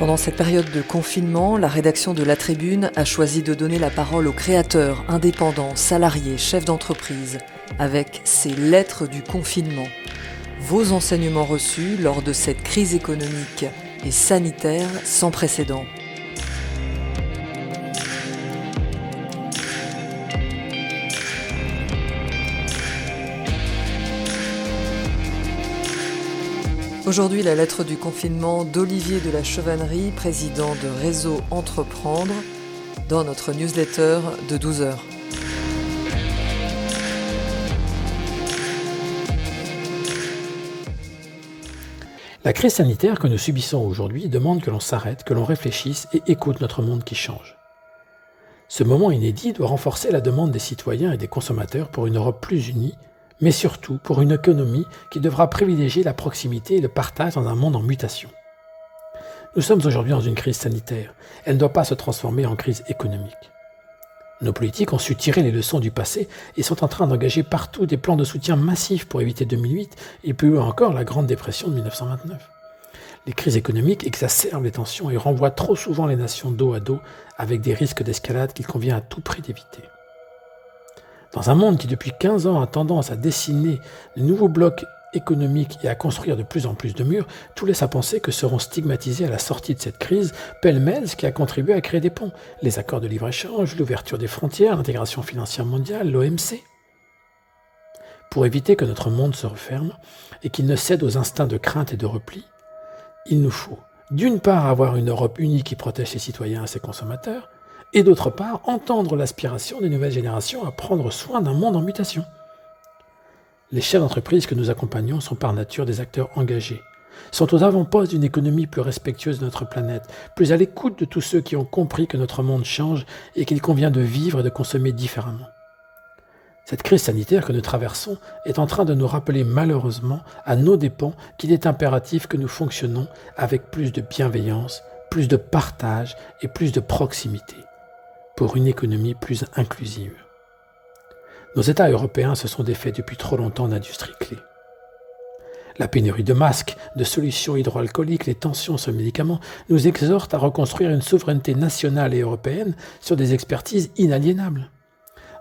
Pendant cette période de confinement, la rédaction de La Tribune a choisi de donner la parole aux créateurs, indépendants, salariés, chefs d'entreprise, avec ces lettres du confinement. Vos enseignements reçus lors de cette crise économique et sanitaire sans précédent. Aujourd'hui, la lettre du confinement d'Olivier de la Chevannerie, président de Réseau Entreprendre, dans notre newsletter de 12h. La crise sanitaire que nous subissons aujourd'hui demande que l'on s'arrête, que l'on réfléchisse et écoute notre monde qui change. Ce moment inédit doit renforcer la demande des citoyens et des consommateurs pour une Europe plus unie, mais surtout pour une économie qui devra privilégier la proximité et le partage dans un monde en mutation. Nous sommes aujourd'hui dans une crise sanitaire. Elle ne doit pas se transformer en crise économique. Nos politiques ont su tirer les leçons du passé et sont en train d'engager partout des plans de soutien massifs pour éviter 2008 et plus loin encore la Grande Dépression de 1929. Les crises économiques exacerbent les tensions et renvoient trop souvent les nations dos à dos avec des risques d'escalade qu'il convient à tout prix d'éviter. Dans un monde qui depuis 15 ans a tendance à dessiner de nouveaux blocs économiques et à construire de plus en plus de murs, tout laisse à penser que seront stigmatisés à la sortie de cette crise pêle-mêle ce qui a contribué à créer des ponts, les accords de libre-échange, l'ouverture des frontières, l'intégration financière mondiale, l'OMC. Pour éviter que notre monde se referme et qu'il ne cède aux instincts de crainte et de repli, il nous faut d'une part avoir une Europe unie qui protège ses citoyens et ses consommateurs, et d'autre part, entendre l'aspiration des nouvelles générations à prendre soin d'un monde en mutation. Les chefs d'entreprise que nous accompagnons sont par nature des acteurs engagés, sont aux avant-postes d'une économie plus respectueuse de notre planète, plus à l'écoute de tous ceux qui ont compris que notre monde change et qu'il convient de vivre et de consommer différemment. Cette crise sanitaire que nous traversons est en train de nous rappeler malheureusement, à nos dépens, qu'il est impératif que nous fonctionnons avec plus de bienveillance, plus de partage et plus de proximité, pour une économie plus inclusive. Nos États européens se sont défaits depuis trop longtemps d'industries clés. La pénurie de masques, de solutions hydroalcooliques, les tensions sur les médicaments nous exhortent à reconstruire une souveraineté nationale et européenne sur des expertises inaliénables.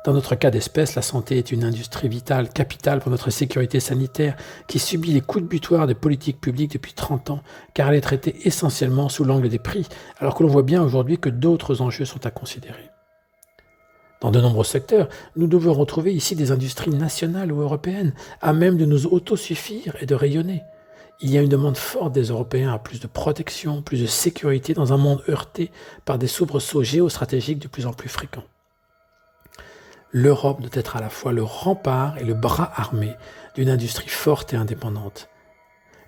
Dans notre cas d'espèce, la santé est une industrie vitale, capitale pour notre sécurité sanitaire, qui subit les coups de butoir des politiques publiques depuis 30 ans, car elle est traitée essentiellement sous l'angle des prix, alors que l'on voit bien aujourd'hui que d'autres enjeux sont à considérer. Dans de nombreux secteurs, nous devons retrouver ici des industries nationales ou européennes, à même de nous autosuffire et de rayonner. Il y a une demande forte des Européens à plus de protection, plus de sécurité dans un monde heurté par des soubresauts géostratégiques de plus en plus fréquents. L'Europe doit être à la fois le rempart et le bras armé d'une industrie forte et indépendante.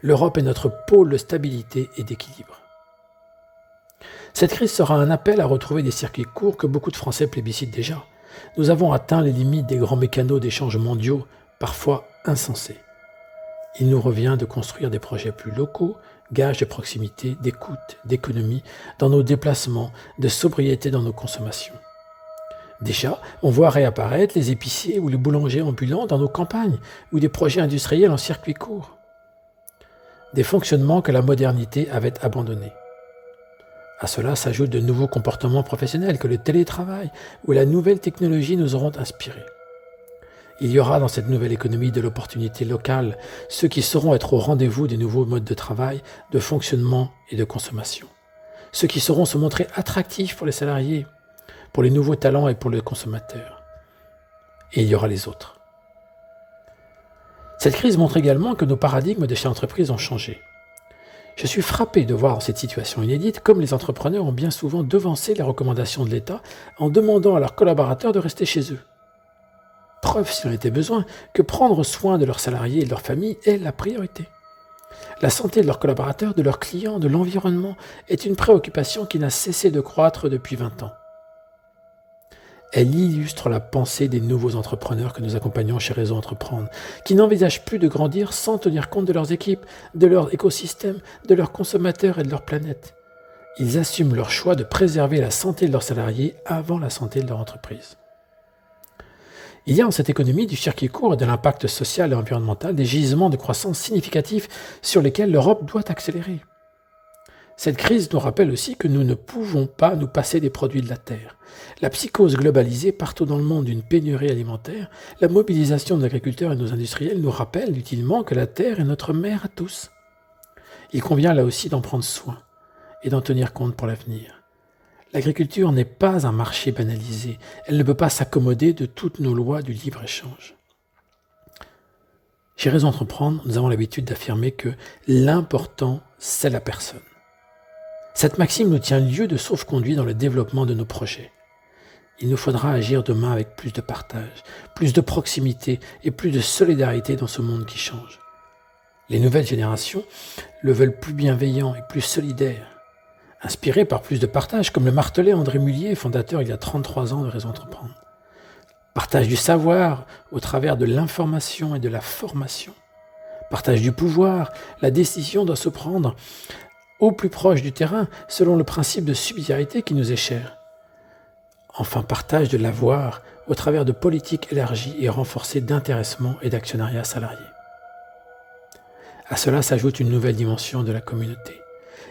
L'Europe est notre pôle de stabilité et d'équilibre. Cette crise sera un appel à retrouver des circuits courts que beaucoup de Français plébiscitent déjà. Nous avons atteint les limites des grands mécanos d'échanges mondiaux, parfois insensés. Il nous revient de construire des projets plus locaux, gages de proximité, d'écoute, d'économie, dans nos déplacements, de sobriété dans nos consommations. Déjà, on voit réapparaître les épiciers ou les boulangers ambulants dans nos campagnes ou des projets industriels en circuit court. Des fonctionnements que la modernité avait abandonnés. À cela s'ajoutent de nouveaux comportements professionnels que le télétravail ou la nouvelle technologie nous auront inspirés. Il y aura dans cette nouvelle économie de l'opportunité locale, ceux qui sauront être au rendez-vous des nouveaux modes de travail, de fonctionnement et de consommation. Ceux qui sauront se montrer attractifs pour les salariés, pour les nouveaux talents et pour le consommateur. Et il y aura les autres. Cette crise montre également que nos paradigmes des chefs d'entreprise ont changé. Je suis frappé de voir dans cette situation inédite comme les entrepreneurs ont bien souvent devancé les recommandations de l'État en demandant à leurs collaborateurs de rester chez eux. Preuve, s'il en était besoin, que prendre soin de leurs salariés et de leurs familles est la priorité. La santé de leurs collaborateurs, de leurs clients, de l'environnement est une préoccupation qui n'a cessé de croître depuis 20 ans. Elle illustre la pensée des nouveaux entrepreneurs que nous accompagnons chez Réseau Entreprendre, qui n'envisagent plus de grandir sans tenir compte de leurs équipes, de leur écosystème, de leurs consommateurs et de leur planète. Ils assument leur choix de préserver la santé de leurs salariés avant la santé de leur entreprise. Il y a dans cette économie du circuit court et de l'impact social et environnemental des gisements de croissance significatifs sur lesquels l'Europe doit accélérer. Cette crise nous rappelle aussi que nous ne pouvons pas nous passer des produits de la terre. La psychose globalisée partout dans le monde d'une pénurie alimentaire, la mobilisation de nos agriculteurs et de nos industriels nous rappelle utilement que la terre est notre mère à tous. Il convient là aussi d'en prendre soin et d'en tenir compte pour l'avenir. L'agriculture n'est pas un marché banalisé, elle ne peut pas s'accommoder de toutes nos lois du libre-échange. Chez Raison Entreprendre, nous avons l'habitude d'affirmer que l'important, c'est la personne. Cette maxime nous tient lieu de sauf-conduit dans le développement de nos projets. Il nous faudra agir demain avec plus de partage, plus de proximité et plus de solidarité dans ce monde qui change. Les nouvelles générations le veulent plus bienveillant et plus solidaire, inspiré par plus de partage, comme le martelait André Mullier, fondateur il y a 33 ans de Raison Entreprendre. Partage du savoir au travers de l'information et de la formation. Partage du pouvoir, la décision doit se prendre au plus proche du terrain, selon le principe de subsidiarité qui nous est cher. Enfin, partage de l'avoir au travers de politiques élargies et renforcées d'intéressement et d'actionnariat salarié. À cela s'ajoute une nouvelle dimension de la communauté.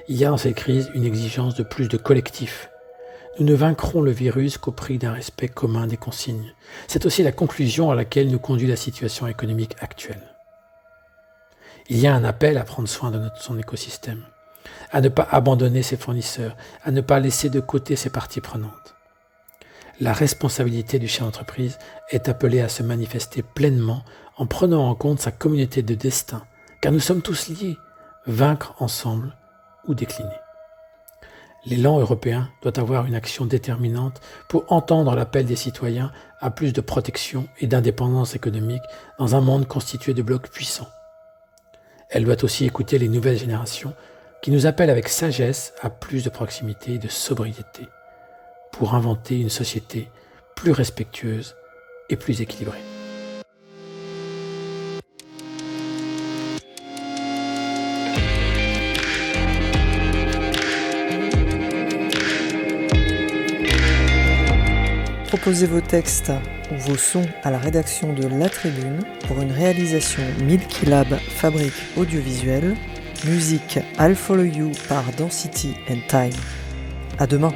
Il y a dans cette crise une exigence de plus de collectif. Nous ne vaincrons le virus qu'au prix d'un respect commun des consignes. C'est aussi la conclusion à laquelle nous conduit la situation économique actuelle. Il y a un appel à prendre soin de son écosystème, à ne pas abandonner ses fournisseurs, à ne pas laisser de côté ses parties prenantes. La responsabilité du chef d'entreprise est appelée à se manifester pleinement en prenant en compte sa communauté de destin, car nous sommes tous liés, vaincre ensemble ou décliner. L'élan européen doit avoir une action déterminante pour entendre l'appel des citoyens à plus de protection et d'indépendance économique dans un monde constitué de blocs puissants. Elle doit aussi écouter les nouvelles générations qui nous appellent avec sagesse à plus de proximité et de sobriété pour inventer une société plus respectueuse et plus équilibrée. Proposez vos textes ou vos sons à la rédaction de La Tribune pour une réalisation Milky Lab Fabrique Audiovisuelle, musique I'll Follow You par Density and Time. À demain.